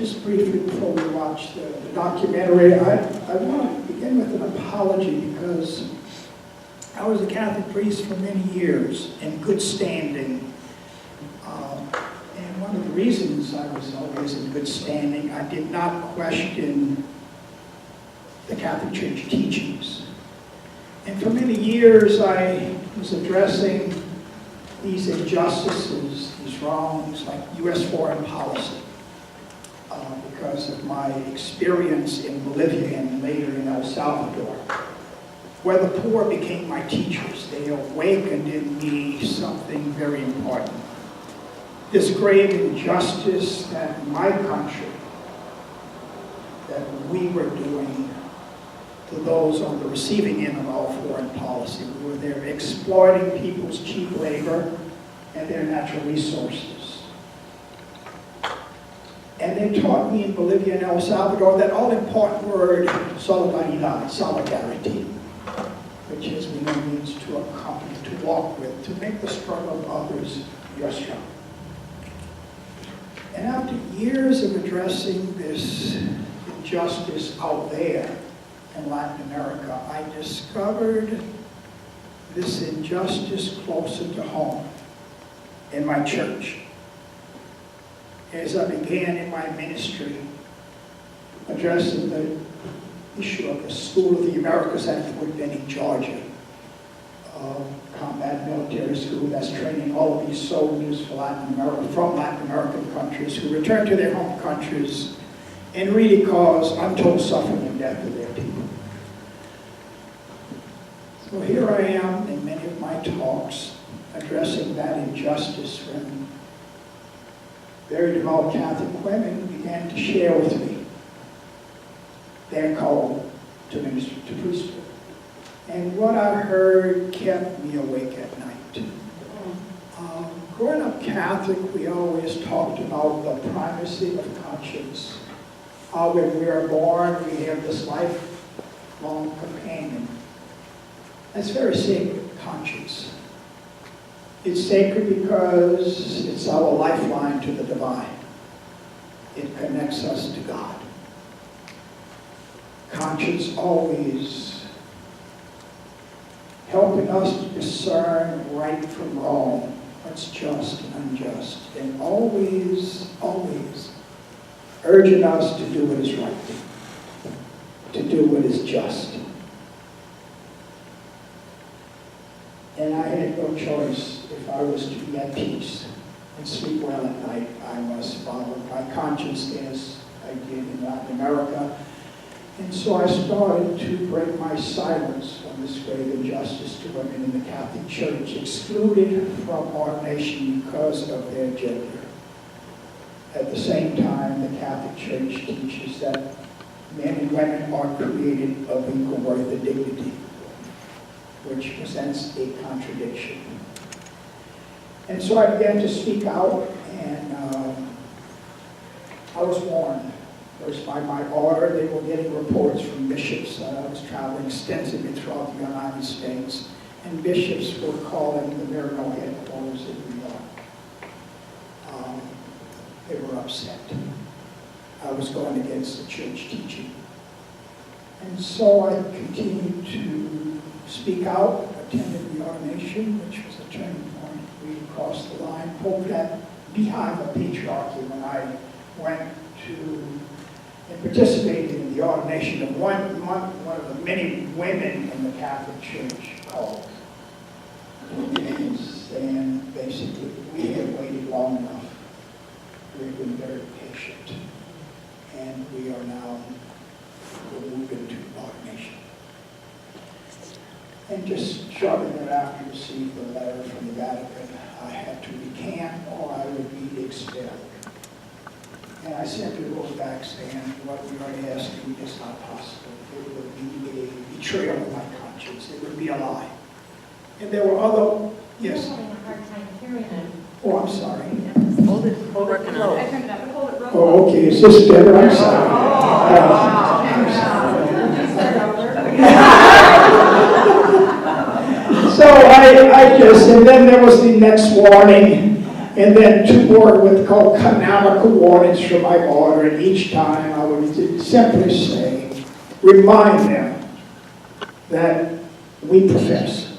Just briefly before we watch the documentary, I want to begin with an apology because I was a Catholic priest for many years in good standing. And one of the reasons I was always in good standing, I did not question the Catholic Church teachings. And for many years I was addressing these injustices, these wrongs, like U.S. foreign policy. Because of my experience in Bolivia and later in El Salvador, where the poor became my teachers. They awakened in me something very important. This grave injustice that in my country, that we were doing to those on the receiving end of our foreign policy. We were there exploiting people's cheap labor and their natural resources. And they taught me in Bolivia and El Salvador that all-important word, solidaridad, solidarity, which is, we know, means to accompany, to walk with, to make the struggle of others your struggle. And after years of addressing this injustice out there in Latin America, I discovered this injustice closer to home in my church. As I began in my ministry addressing the issue of the School of the Americas at Fort Benning, Georgia, combat military school that's training all of these soldiers for Latin America, from Latin American countries who return to their home countries and really cause untold suffering and death to their people. So here I am in many of my talks addressing that injustice when very devout Catholic women began to share with me their call to minister to priesthood. And what I heard kept me awake at night. Growing up Catholic, we always talked about the primacy of conscience. How when we are born, we have this lifelong companion. That's very sacred, conscience. It's sacred because it's our lifeline to the divine. It connects us to God. Conscience always helping us to discern right from wrong, what's just and unjust, and always urging us to do what is right, to do what is just. And I had no choice. If I was to be at peace and sleep well at night, I must follow my conscience as I did in Latin America. And so I started to break my silence on this grave injustice to women in the Catholic Church, excluded from ordination because of their gender. At the same time, the Catholic Church teaches that men and women are created of equal worth and dignity, which presents a contradiction. And so I began to speak out, and I was warned. First, by my order, they were getting reports from bishops. I was traveling extensively throughout the United States, and bishops were calling the Miracle headquarters in New York. They were upset. I was going against the church teaching. And so I continued to speak out, attended the ordination, which was a turning point. We crossed the line, hoped that behind the patriarchy when I went to and participated in the ordination of one of the many women in the Catholic Church called. And basically, we had waited long enough. We've been very patient. And we are now moving to ordination. And just shortly thereafter, received a letter from the Vatican. I had to recant or I would be expelled. And I simply wrote back saying, what we are asking is not possible. It would be a betrayal of my conscience. It would be a lie. And there were other, yes? I'm having a hard time hearing it. Oh, I'm sorry. Hold it, working on I it. turned it up, but hold it real Oh, okay. Is this better? I'm sorry. So I just, and then there was the next warning. And then 2 more what called canonical warnings from my order, and each time I would simply say, remind them that we profess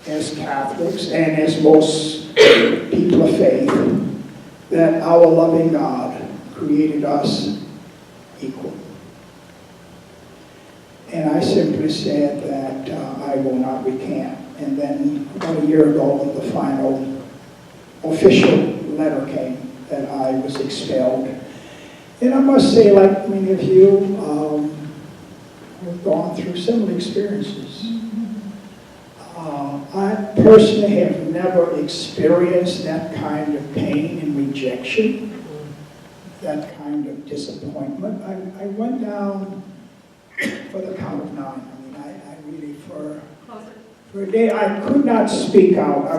as Catholics and as most people of faith that our loving God created us equal. And I simply said that I will not recant. And then about a year ago, the final official letter came that I was expelled. And I must say, like many of you, I've gone through similar experiences. I personally have never experienced that kind of pain and rejection, that kind of disappointment. I went down for the count of 9. I mean, I really, for a day, I could not speak out. I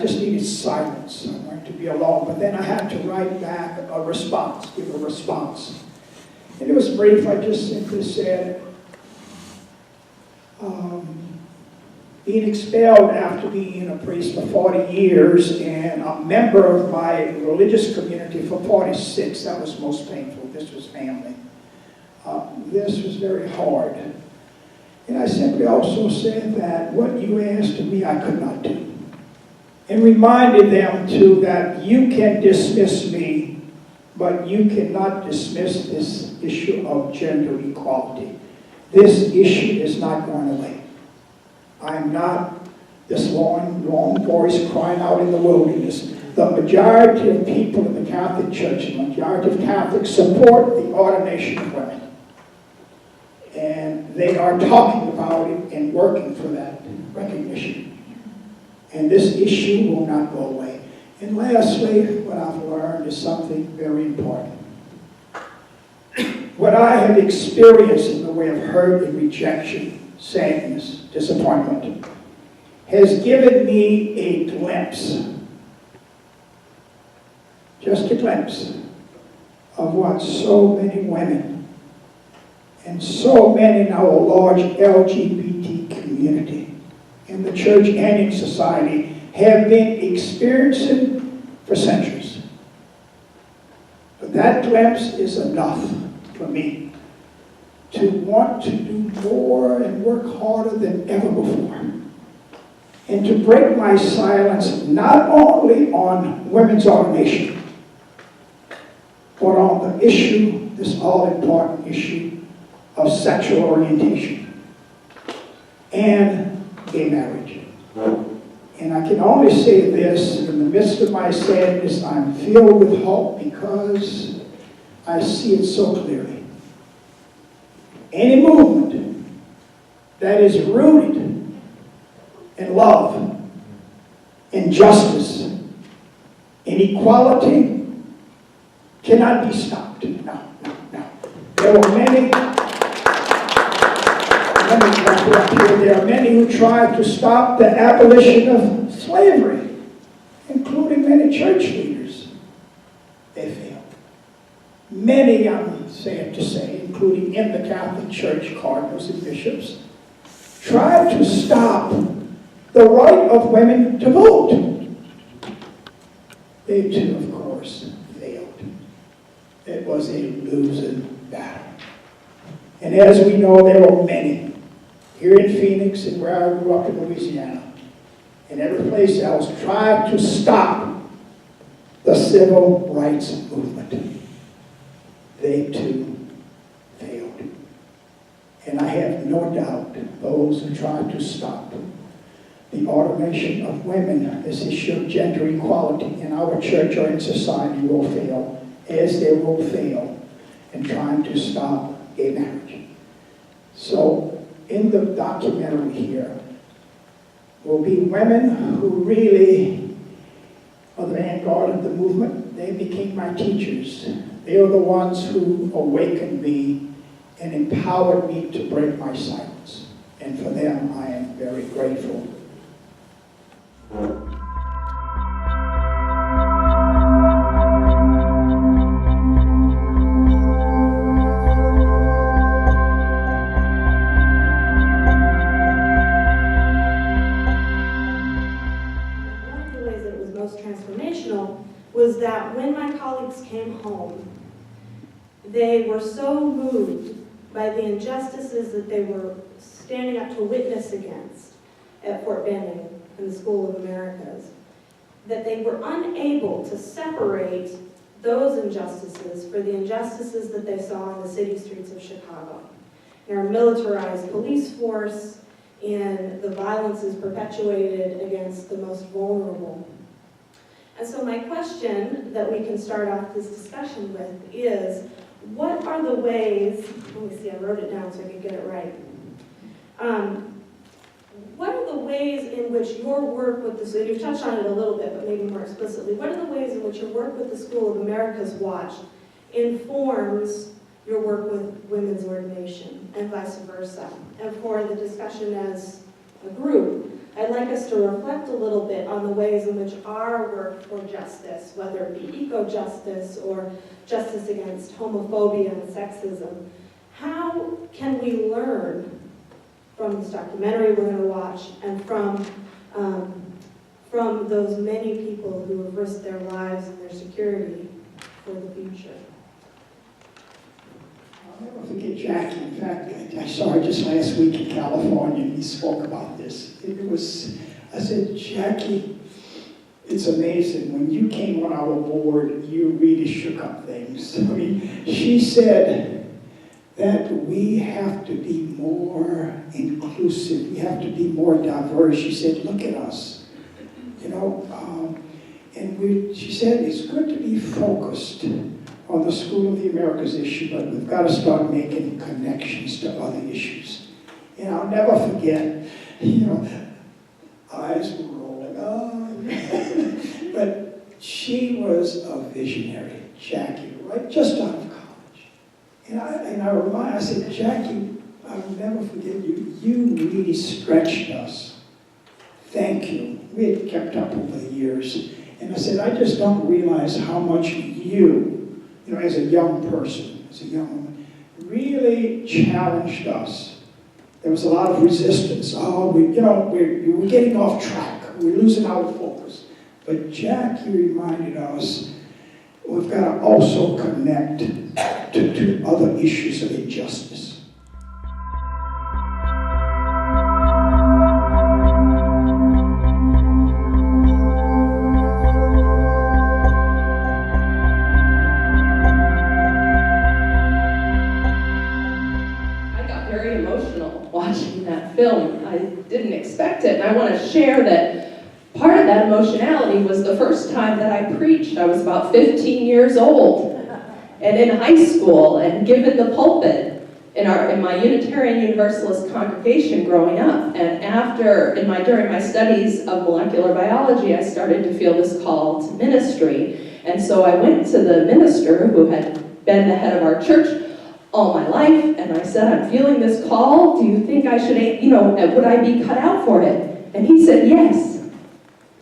just needed silence. I wanted to be alone. But then I had to write back a response, give a response. And it was brief. I just simply said, being expelled after being a priest for 40 years and a member of my religious community for 46, that was most painful. This was family. This was very hard. And I simply also said that what you asked of me, I could not do. And reminded them, too, that you can dismiss me, but you cannot dismiss this issue of gender equality. This issue is not going away. I'm not this long voice crying out in the wilderness. The majority of people in the Catholic Church, the majority of Catholics support the ordination of women. And they are talking about it and working for that recognition. And this issue will not go away. And lastly, what I've learned is something very important. What I have experienced in the way of hurt and rejection, sadness, disappointment, has given me a glimpse, just a glimpse, of what so many women and so many in our large LGBT community, in the church and in society, have been experiencing for centuries. But that glimpse is enough for me to want to do more and work harder than ever before. And to break my silence not only on women's ordination, but on the issue, this all-important issue of sexual orientation and gay marriage. And I can only say this, in the midst of my sadness, I'm filled with hope because I see it so clearly. Any movement that is rooted in love, in justice, in equality cannot be stopped. No. There were many, there are many who tried to stop the abolition of slavery, including many church leaders. They failed. Many, I'm sad to say, including in the Catholic Church, cardinals and bishops, tried to stop the right of women to vote. They too, of course, failed. It was a losing battle. And as we know, there were many here in Phoenix and where I grew up in Louisiana and every place else tried to stop the civil rights movement. They too failed. And I have no doubt those who tried to stop the ordination of women, this issue of gender equality in our church or in society will fail, as they will fail in trying to stop gay marriage. So in the documentary here will be women who really are the vanguard of the movement. They became my teachers. They are the ones who awakened me and empowered me to break my silence. And for them, I am very grateful. One of the ways that it was most transformational was that when my colleagues came home, they were so moved by the injustices that they were standing up to witness against at Fort Benning in the School of Americas, that they were unable to separate those injustices for the injustices that they saw on the city streets of Chicago. Our militarized police force and the violences perpetuated against the most vulnerable. And so my question that we can start off this discussion with is, what are the ways, let me see, I wrote it down so I could get it right. What are the ways in which your work with the, you've touched on it a little bit, but maybe more explicitly, what are the ways in which your work with the School of America's Watch informs your work with women's ordination and vice versa? And for the discussion as a group, I'd like us to reflect a little bit on the ways in which our work for justice, whether it be eco-justice or justice against homophobia and sexism, how can we learn from this documentary we're going to watch and from those many people who have risked their lives and their security for the future? I'll never forget Jackie. In fact, I saw her just last week in California, and we spoke about this. I said, Jackie, it's amazing. When you came on our board, you really shook up things. I mean, she said that we have to be more inclusive. We have to be more diverse. She said, look at us. You know, she said, it's good to be focused on the School of the Americas issue, but we've got to start making connections to other issues. And I'll never forget, you know, eyes were rolling on. But she was a visionary, Jackie, right, just out of college. And I said, Jackie, I'll never forget you. You really stretched us. Thank you. We had kept up over the years. And I said, I just don't realize how much you know, as a young person, as a young woman, really challenged us. There was a lot of resistance. We're getting off track. We're losing our focus. But Jackie reminded us we've got to also connect to other issues of injustice. Watching that film. I didn't expect it, and I want to share that part of that emotionality was the first time that I preached. I was about 15 years old and in high school and given the pulpit in my Unitarian Universalist congregation growing up. And during my studies of molecular biology, I started to feel this call to ministry. And so I went to the minister who had been the head of our church all my life, and I said, I'm feeling this call. Do you think I should, would I be cut out for it? And he said, yes,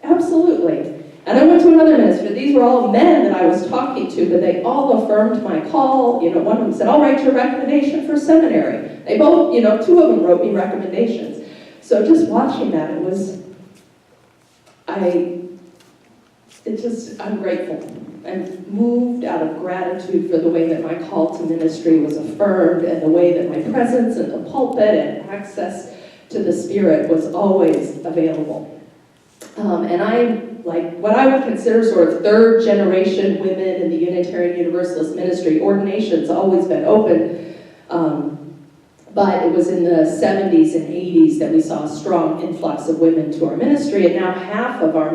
absolutely. And I went to another minister. These were all men that I was talking to, but they all affirmed my call. One of them said, I'll write your recommendation for seminary. They both, two of them wrote me recommendations. So just watching that, I'm grateful. I'm moved out of gratitude for the way that my call to ministry was affirmed and the way that my presence in the pulpit and access to the Spirit was always available. And I'm like what I would consider sort of third generation women in the Unitarian Universalist ministry. Ordination's always been open, but it was in the 70s and 80s that we saw a strong influx of women to our ministry, and now half of our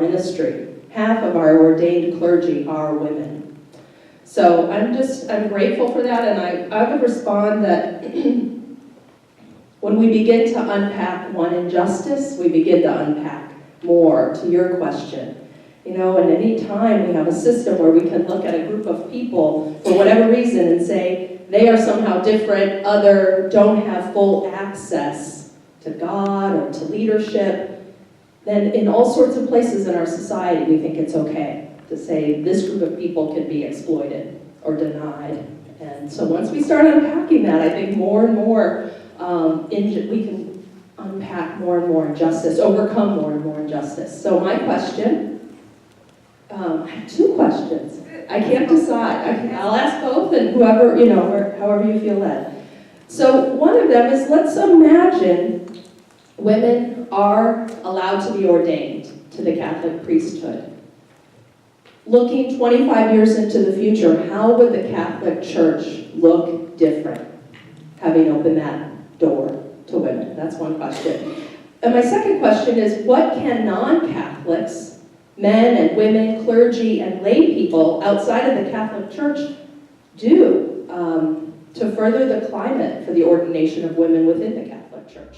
ordained clergy are women. So I'm grateful for that, and I would respond that when we begin to unpack one injustice, we begin to unpack more, to your question. And any time we have a system where we can look at a group of people for whatever reason and say they are somehow different, other, don't have full access to God or to leadership, then in all sorts of places in our society, we think it's okay to say this group of people can be exploited or denied. And so once we start unpacking that, I think more and more we can unpack more and more injustice, overcome more and more injustice. So my question I have two questions. I can't decide. I'll ask both, and whoever, you know, or however you feel led. So one of them is, let's imagine women are allowed to be ordained to the Catholic priesthood. Looking 25 years into the future, how would the Catholic Church look different, having opened that door to women? That's one question. And my second question is, what can non-Catholics, men and women, clergy and lay people outside of the Catholic Church do to further the climate for the ordination of women within the Catholic Church?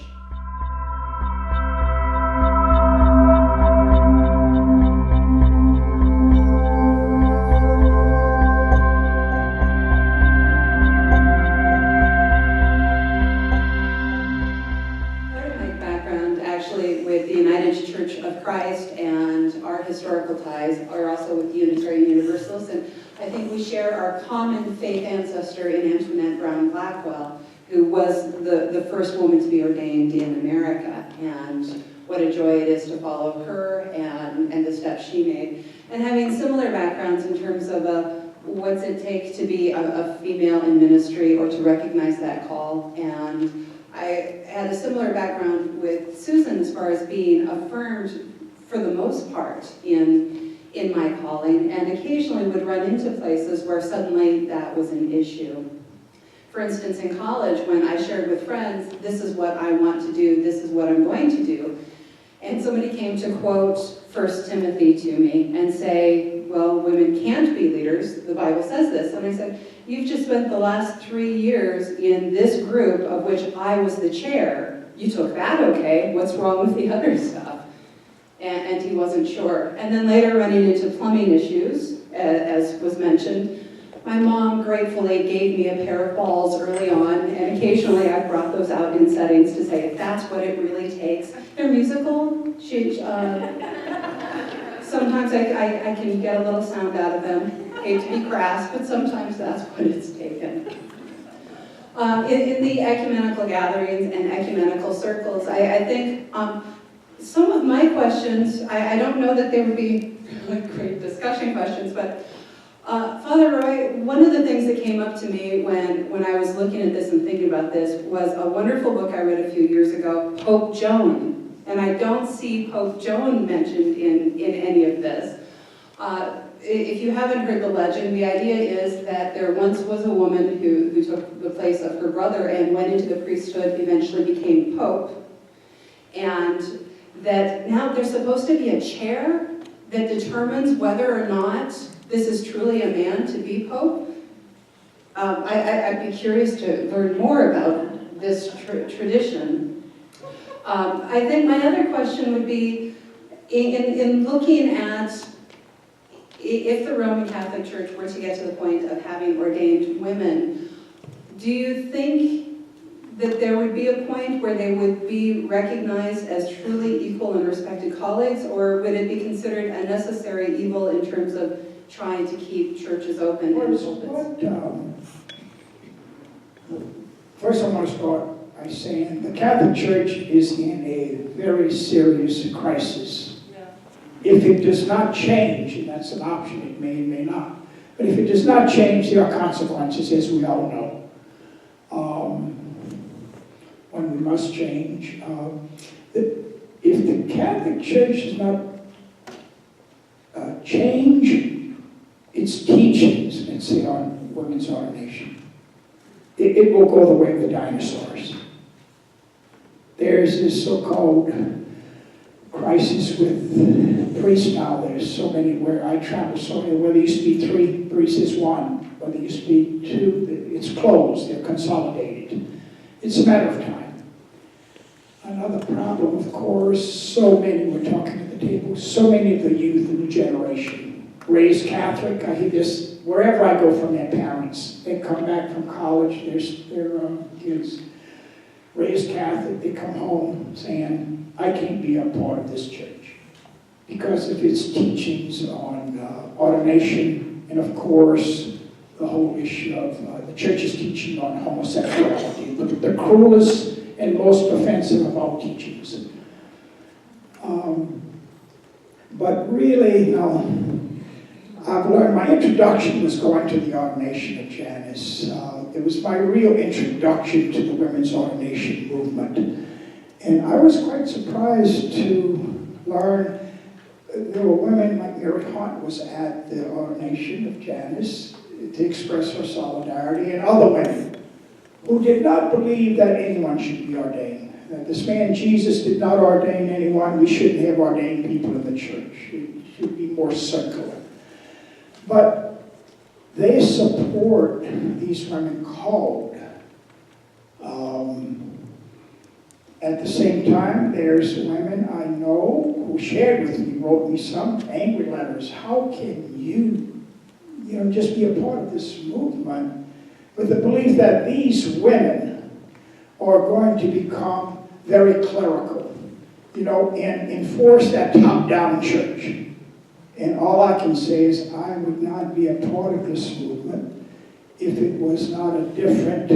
With the United Church of Christ, and our historical ties are also with the Unitarian Universalists, and I think we share our common faith ancestor in Antoinette Brown Blackwell, who was the first woman to be ordained in America, and what a joy it is to follow her and the steps she made. And having similar backgrounds in terms of what's it take to be a female in ministry or to recognize that call. And I had a similar background with Susan as far as being affirmed for the most part in my calling, and occasionally would run into places where suddenly that was an issue. For instance, in college, when I shared with friends, this is what I want to do, this is what I'm going to do, and somebody came to quote 1 Timothy to me and say, well, women can't be leaders, the Bible says this. And I said, you've just spent the last 3 years in this group of which I was the chair. You took that okay, what's wrong with the other stuff? And he wasn't sure. And then later running into plumbing issues, as was mentioned, my mom gratefully gave me a pair of balls early on, and occasionally I brought those out in settings to say, if that's what it really takes. They're musical. Sometimes I can get a little sound out of them. Hate to be crass, but sometimes that's what it's taken. In the ecumenical gatherings and ecumenical circles, I think some of my questions, I don't know that they would be really great discussion questions, but Father Roy, one of the things that came up to me when I was looking at this and thinking about this was a wonderful book I read a few years ago, Pope Joan. And I don't see Pope Joan mentioned in any of this. If you haven't heard the legend, the idea is that there once was a woman who took the place of her brother and went into the priesthood, eventually became Pope. And that now there's supposed to be a chair that determines whether or not this is truly a man to be Pope. I'd be curious to learn more about this tradition. I think my other question would be, in looking at, if the Roman Catholic Church were to get to the point of having ordained women, do you think that there would be a point where they would be recognized as truly equal and respected colleagues, or would it be considered a necessary evil in terms of trying to keep churches open and pulpits? First I want to start by saying the Catholic Church is in a very serious crisis. Yeah. If it does not change, and that's an option, it may and may not, but if it does not change, there are consequences, as we all know. When we must change. If the Catholic Church does not change its teachings, let's say on women's ordination, it will go the way of the dinosaurs. There's this so-called crisis with priests now. There's so many, where I travel so many, where there used to be 3 priests is 1, where there used to be 2, it's closed, they're consolidated. It's a matter of time. Another problem, of course, so many, we're talking at the table, so many of the youth in the generation raised Catholic. I hear this wherever I go from their parents. They come back from college, their kids raised Catholic, they come home saying, I can't be a part of this church because of its teachings on ordination, and of course, the whole issue of the church's teaching on homosexuality, the cruelest and most offensive of all teachings. But really, I've learned my introduction was going to the ordination of Janice. It was my real introduction to the women's ordination movement. And I was quite surprised to learn there were women like Mary Hunt was at the ordination of Janice to express her solidarity, and other women who did not believe that anyone should be ordained. That this man Jesus did not ordain anyone. We shouldn't have ordained people in the church. It should be more circular. But they support these women called. At the same time, there's women I know who shared with me, wrote me some angry letters. How can you just be a part of this movement with the belief that these women are going to become very clerical, and enforce that top-down church? And all I can say is I would not be a part of this movement if it was not a different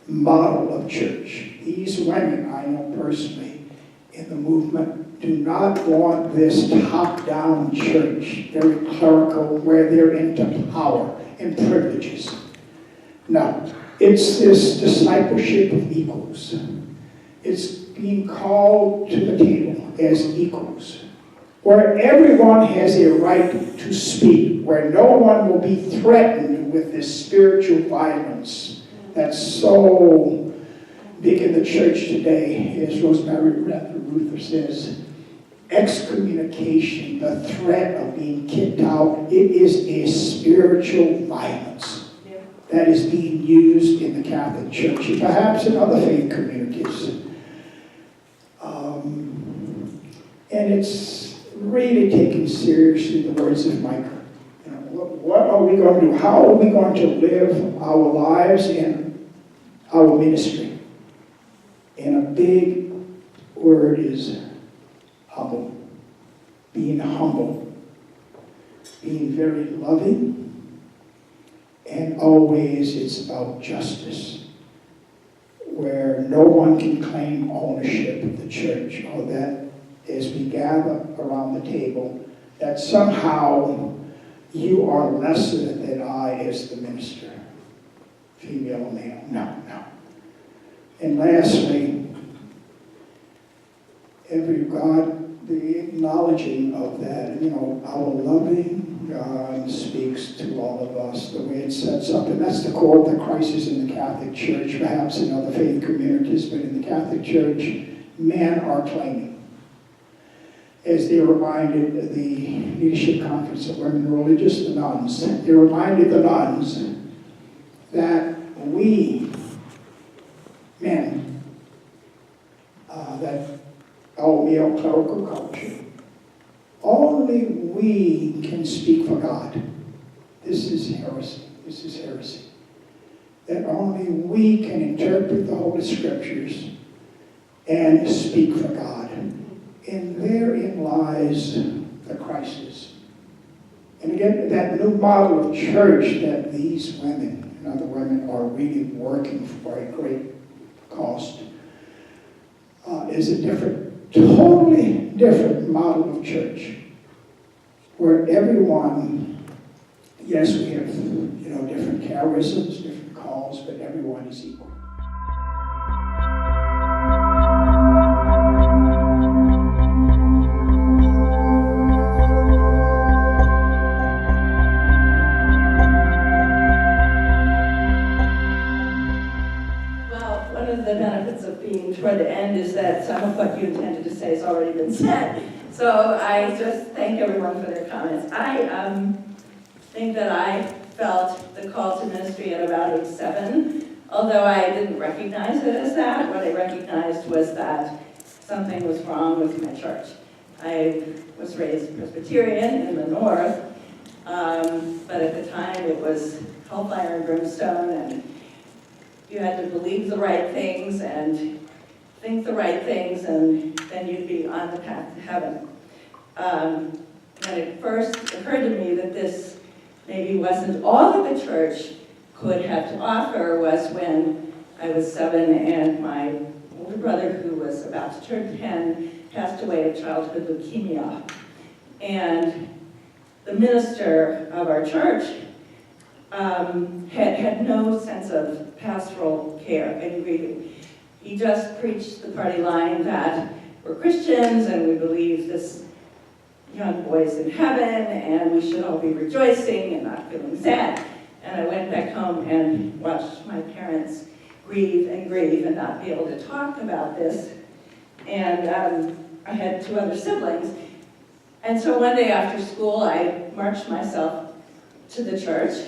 model of church. These women I know personally in the movement do not want this top-down church, very clerical, where they're into power and privileges. No, it's this discipleship of equals. It's being called to the table as equals, where everyone has a right to speak, where no one will be threatened with this spiritual violence that's so big in the church today, as Rosemary Ruther says, excommunication, the threat of being kicked out. It is a spiritual violence that is being used in the Catholic Church and perhaps in other faith communities. And it's really taking seriously the words of Micah. What are we going to do? How are we going to live our lives in our ministry? And a big word is humble. Being humble. Being very loving. And always it's about justice, where no one can claim ownership of the church, or that as we gather around the table, that somehow you are lesser than I as the minister, female or male. No. And lastly, the acknowledging of that, our loving God speaks to all of us the way it sets up. And that's the core of the crisis in the Catholic Church, perhaps in other faith communities, but in the Catholic Church, men are claiming. As they reminded the Leadership Conference of Women Religious, the nuns, they reminded the nuns that we, men, that our male clerical culture, only we can speak for God. This is heresy. That only we can interpret the Holy Scriptures and speak for God. And therein lies the crisis. And again, that new model of church that these women and other women are really working for a great cost is a totally different model of church, where everyone, yes, we have different charisms, different calls, but everyone is equal. The benefits of being toward the end is that some of what you intended to say has already been said. So I just thank everyone for their comments. I think that I felt the call to ministry at about age 7, although I didn't recognize it as that. What I recognized was that something was wrong with my church. I was raised Presbyterian in the north, but at the time it was hellfire and brimstone, and you had to believe the right things and think the right things, and then you'd be on the path to heaven. When it first occurred to me that this maybe wasn't all that the church could have to offer was when I was 7 and my older brother, who was about to turn 10, passed away of childhood leukemia. And the minister of our church had no sense of pastoral care and grieving. He just preached the party line that we're Christians and we believe this young boy's in heaven and we should all be rejoicing and not feeling sad. And I went back home and watched my parents grieve and not be able to talk about this. And I had 2 other siblings. And so one day after school, I marched myself to the church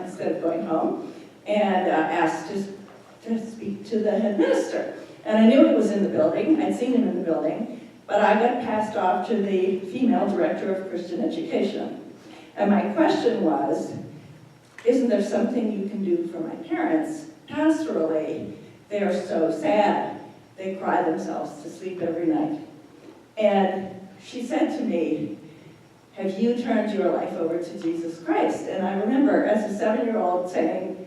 instead of going home and asked to speak to the head minister. And I knew he was in the building. I'd seen him in the building. But I got passed off to the female director of Christian education. And my question was, isn't there something you can do for my parents pastorally? They are so sad. They cry themselves to sleep every night. And she said to me, have you turned your life over to Jesus Christ? And I remember as a 7-year-old saying,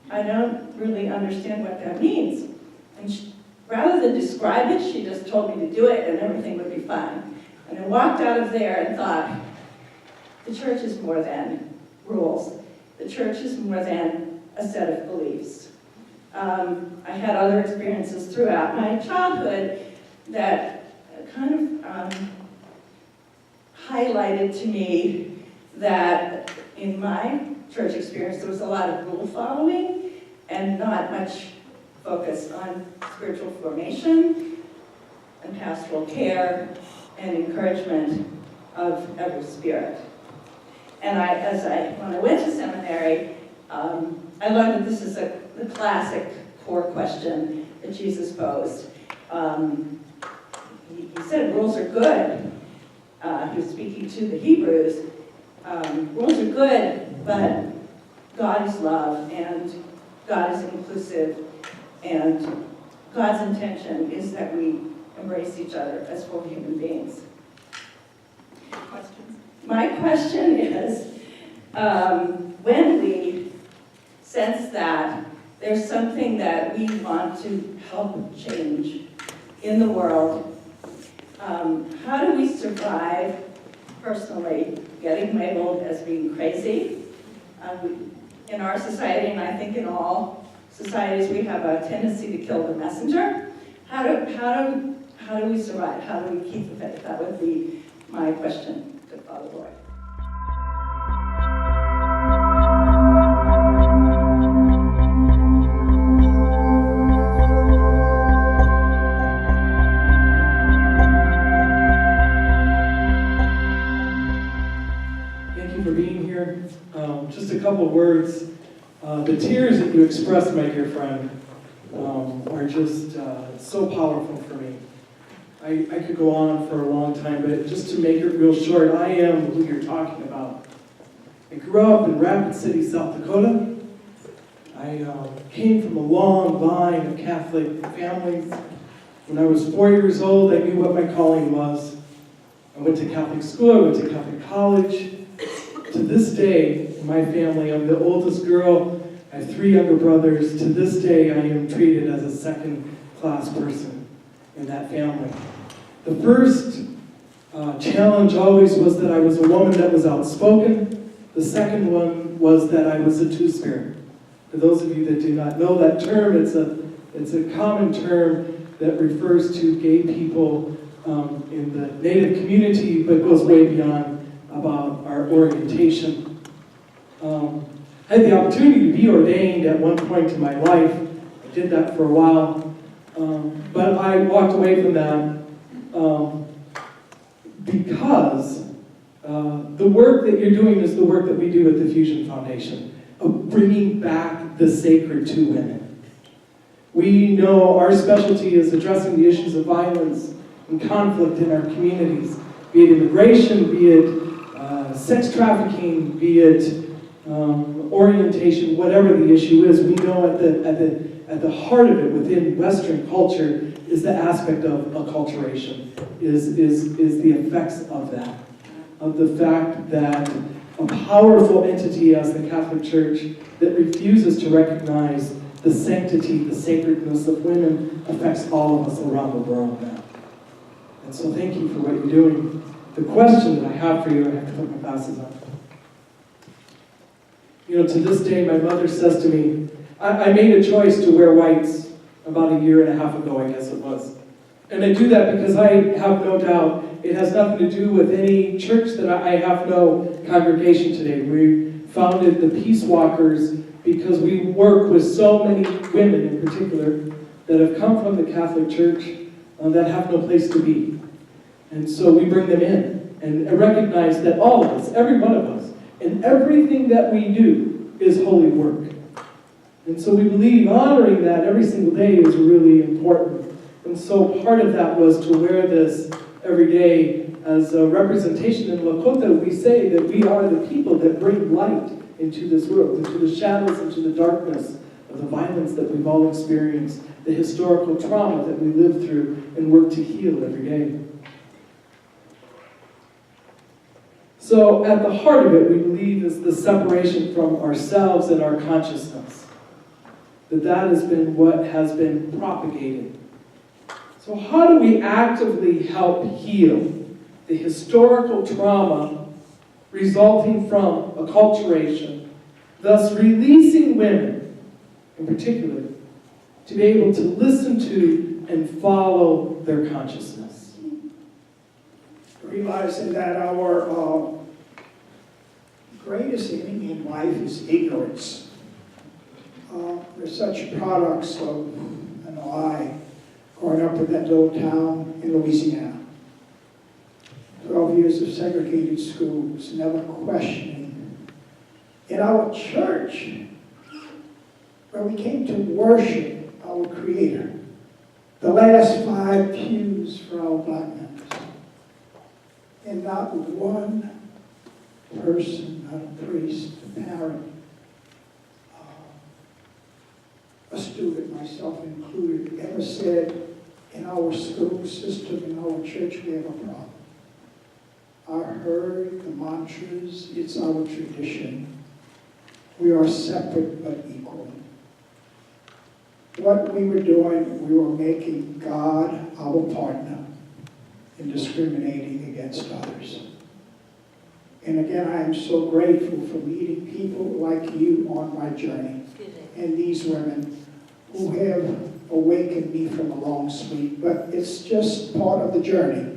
I don't really understand what that means. And rather than describe it, she just told me to do it and everything would be fine. And I walked out of there and thought, the church is more than rules. The church is more than a set of beliefs. I had other experiences throughout my childhood that kind of highlighted to me that in my church experience there was a lot of rule following and not much focus on spiritual formation and pastoral care and encouragement of every spirit. And when I went to seminary, I learned that this is the classic core question that Jesus posed. He said rules are good. He was speaking to the Hebrews. Rules are good, but God is love, and God is inclusive, and God's intention is that we embrace each other as full human beings. Questions? My question is, when we sense that there's something that we want to help change in the world, how do we survive personally getting labeled as being crazy? In our society, and I think in all societies, we have a tendency to kill the messenger. How do we survive? How do we keep the faith? That would be my question to Father Lloyd. Thank you for being here. Just a couple words. The tears that you expressed, my dear friend, are just so powerful for me. I could go on for a long time, but just to make it real short, I am who you're talking about. I grew up in Rapid City, South Dakota. I came from a long line of Catholic families. When I was 4 years old, I knew what my calling was. I went to Catholic school, I went to Catholic college. To this day, in my family, I'm the oldest girl. I have 3 younger brothers. To this day, I am treated as a second-class person in that family. The first challenge always was that I was a woman that was outspoken. The second one was that I was a two-spirit. For those of you that do not know that term, it's a common term that refers to gay people in the Native community, but goes way beyond about our orientation. I had the opportunity to be ordained at one point in my life. I did that for a while, but I walked away from that because the work that you're doing is the work that we do at the Fusion Foundation, of bringing back the sacred to women. We know our specialty is addressing the issues of violence and conflict in our communities, be it immigration, be it sex trafficking, be it orientation, whatever the issue is. We know at the heart of it within Western culture is the aspect of acculturation, is the effects of that, of the fact that a powerful entity as the Catholic Church that refuses to recognize the sanctity, the sacredness of women affects all of us around the world now. And so thank you for what you're doing. The question that I have for you, I have to put my glasses on. You know, to this day, my mother says to me, I made a choice to wear whites about a year and a half ago, I guess it was. And I do that because I have no doubt it has nothing to do with any church that I have no congregation today. We founded the Peace Walkers because we work with so many women in particular that have come from the Catholic Church that have no place to be. And so we bring them in and recognize that all of us, every one of us, and everything that we do is holy work. And so we believe honoring that every single day is really important. And so part of that was to wear this every day as a representation. In Lakota, we say that we are the people that bring light into this world, into the shadows, into the darkness of the violence that we've all experienced, the historical trauma that we live through and work to heal every day. So at the heart of it, we believe is the separation from ourselves and our consciousness. That has been what has been propagated. So how do we actively help heal the historical trauma resulting from acculturation, thus releasing women, in particular, to be able to listen to and follow their consciousness? Realizing that our greatest enemy in life is ignorance. We're such products of, growing up in that little town in Louisiana. 12 years of segregated schools, never questioning. In our church, where we came to worship our Creator, the last 5 pews for our black members. And not one person, not a priest, a parent, a student, myself included, ever said, in our school system, in our church, we have a problem. I heard the mantras, it's our tradition. We are separate but equal. What we were doing, we were making God our partner in discriminating against others. And again, I am so grateful for meeting people like you on my journey. And these women who have awakened me from a long sleep, but it's just part of the journey.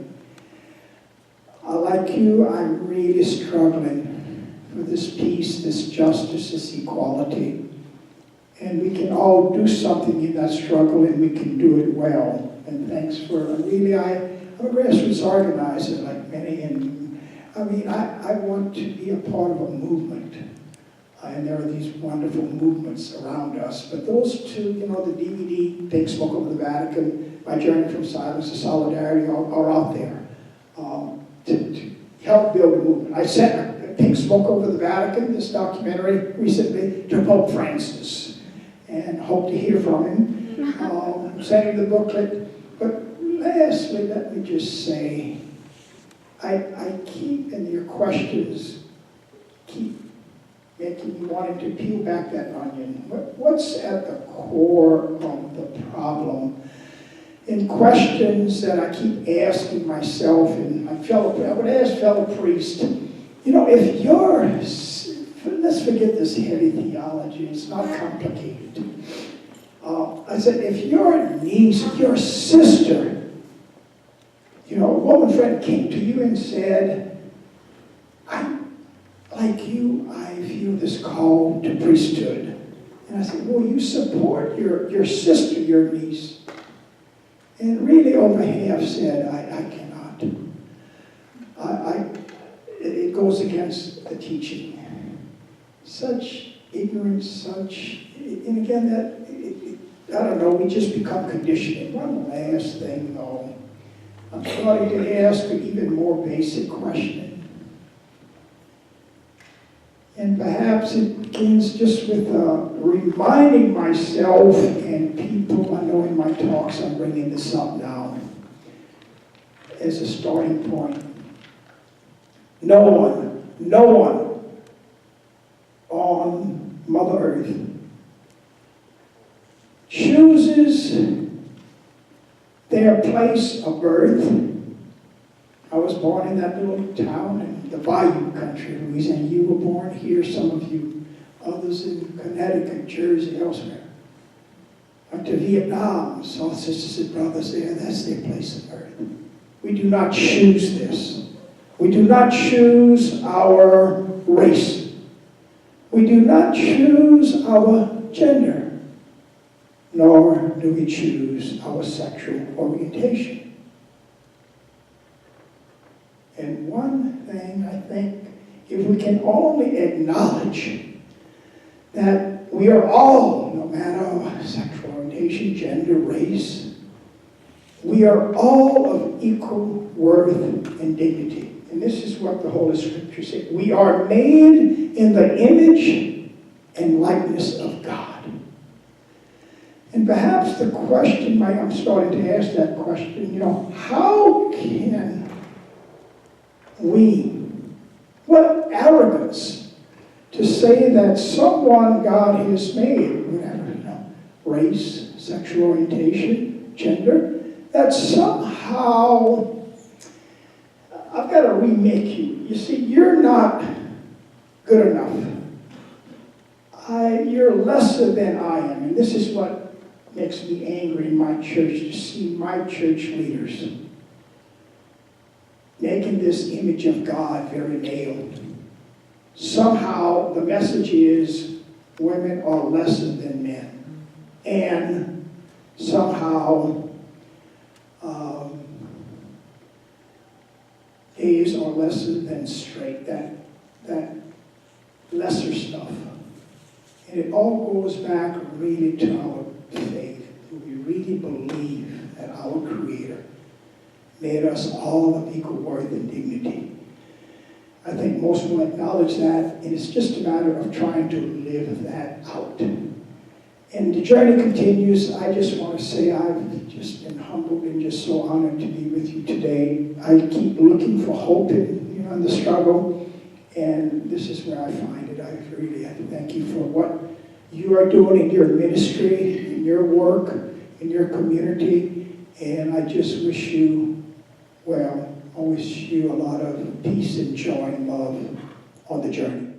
Like you, I'm really struggling for this peace, this justice, this equality. And we can all do something in that struggle, and we can do it well. And thanks for, really, I'm a grassroots organizer like many, and I want to be a part of a movement. And there are these wonderful movements around us. But those two, the DVD, Pink Smoke Over the Vatican, My Journey from Silence to Solidarity, are out there to help build a movement. I sent Pink Smoke Over the Vatican, this documentary, recently to Pope Francis, and hope to hear from him. Sent him the booklet. But lastly, let me just say, I keep, in your questions, keep making me wanting to peel back that onion. What's at the core of the problem? In questions that I keep asking myself, and I would ask fellow priests, if you're, let's forget this heavy theology, it's not complicated. I said, if your niece, your sister, a woman friend came to you and said, like you, I feel this call to priesthood. And I said, well, you support your sister, your niece. And really over half said, I cannot. It goes against the teaching. Such ignorance, and again, I don't know, we just become conditioned. One last thing, though. I'm starting to ask an even more basic question. And perhaps it begins just with reminding myself and people, I know in my talks I'm bringing this up now, as a starting point. No one on Mother Earth chooses their place of birth, I was born in that little town in the Bayou country, Louisiana. You were born here, some of you, others in Connecticut, Jersey, elsewhere. Went to Vietnam, saw sisters and brothers there. That's their place on earth. We do not choose this. We do not choose our race. We do not choose our gender, nor do we choose our sexual orientation. And one thing, I think, if we can only acknowledge that we are all, no matter our sexual orientation, gender, race, we are all of equal worth and dignity. And this is what the Holy Scripture says. We are made in the image and likeness of God. And perhaps the question, I'm starting to ask that question, how can we, what arrogance to say that someone God has made, whatever, race, sexual orientation, gender, that somehow I've got to remake you. You see, you're not good enough. You're lesser than I am. And this is what makes me angry in my church, to see my church leaders making this image of God very male. Somehow the message is women are lesser than men. And somehow gays are lesser than straight, that lesser stuff. And it all goes back really to our faith. We really believe that our Creator made us all of equal worth and dignity. I think most will acknowledge that, and it's just a matter of trying to live that out. And the journey continues. I just want to say I've just been humbled and just so honored to be with you today. I keep looking for hope in the struggle, and this is where I find it. I really have to thank you for what you are doing in your ministry, in your work, in your community, and I just wish you well. I wish you a lot of peace and joy and love on the journey.